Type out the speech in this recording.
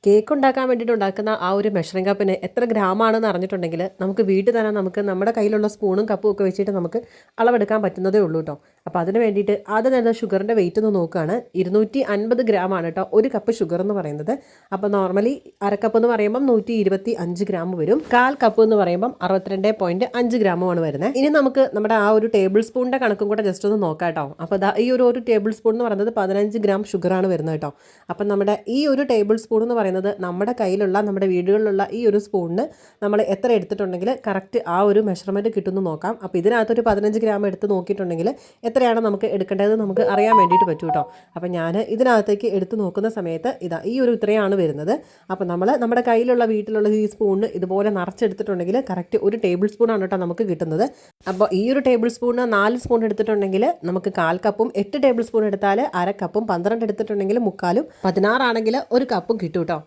Cake ഉണ്ടാക്കാൻ വേണ്ടിയിട്ട് ഉണ്ടാക്കുന്ന ആ ഒരു മെഷറിംഗ് കപ്പിന് എത്ര ഗ്രാമാണെന്ന് അറിഞ്ഞിട്ടുണ്ടെങ്കിൽ നമുക്ക് വീട്ടിൽ തന്നെ നമുക്ക് നമ്മുടെ കയ്യിലുള്ള സ്പൂണും കപ്പും ഒക്കെ വെച്ചിട്ട് നമുക്ക് അളവെടുക്കാൻ പറ്റുന്നതേ ഉള്ളൂ കേട്ടോ. അപ്പോൾ അതിന് വേണ്ടിയിട്ട് ആദ്യം തന്നെ ഷുഗറിൻ്റെ വെയിറ്റ് ഒന്ന് നോക്കുകയാണ്. 250 ഗ്രാമാണ് കേട്ടോ ഒരു കപ്പ് ഷുഗർ എന്ന് പറയുന്നത്. അപ്പോൾ നോർമലി അരക്കപ്പ് എന്ന് പറയുമ്പം 125 ഗ്രാം വരും. 1/4 കപ്പ് എന്ന് പറയുമ്പം 62.5 ഗ്രാമുമാണ് വരുന്നത്. ഇനി നമുക്ക് നമ്മുടെ ആ ഒരു ടേബിൾ സ്പൂണിൻ്റെ കണക്കും കൂടെ ജസ്റ്റ് ഒന്ന് നോക്കാം കേട്ടോ. അപ്പോൾ ഈ ഒരു ടേബിൾ സ്പൂൺ എന്ന് പറയുന്നത് 15 ഗ്രാം ഷുഗറാണ് വരുന്നത് കേട്ടോ. അപ്പം നമ്മുടെ ഈ ഒരു ടേബിൾ സ്പൂൺ എന്ന് പറയുന്നത് നമ്മുടെ കയ്യിലുള്ള നമ്മുടെ വീടുകളിലുള്ള ഈ ഒരു സ്പൂണിന് നമ്മൾ എത്ര എടുത്തിട്ടുണ്ടെങ്കിൽ കറക്റ്റ് ആ ഒരു മെഷർമെൻറ്റ് കിട്ടുമെന്ന് നോക്കാം. അപ്പോൾ ഇതിനകത്തൊരു 15 ഗ്രാം എടുത്ത് നോക്കിയിട്ടുണ്ടെങ്കിൽ എത്രയാണ് നമുക്ക് എടുക്കേണ്ടത് നമുക്ക് അറിയാൻ വേണ്ടിയിട്ട് പറ്റും കേട്ടോ. അപ്പോൾ ഞാൻ ഇതിനകത്തേക്ക് എടുത്ത് നോക്കുന്ന സമയത്ത് ഈ ഒരു ഇത്രയാണ് വരുന്നത്. അപ്പോൾ നമ്മൾ നമ്മുടെ കയ്യിലുള്ള വീട്ടിലുള്ള ഈ സ്പൂണിന് ഇതുപോലെ നിറച്ചെടുത്തിട്ടുണ്ടെങ്കിൽ കറക്റ്റ് ഒരു ടേബിൾ സ്പൂണാണ് കേട്ടോ നമുക്ക് കിട്ടുന്നത്. അപ്പോൾ ഈ ഒരു ടേബിൾ സ്പൂണിന് 4 സ്പൂൺ എടുത്തിട്ടുണ്ടെങ്കിൽ നമുക്ക് 1/4 കപ്പും, 8 ടേബിൾ സ്പൂൺ എടുത്താൽ അര കപ്പും, 12 എടുത്തിട്ടുണ്ടെങ്കിൽ 3/4, 16 ആണെങ്കിൽ ഒരു കപ്പും കിട്ടും കേട്ടോ.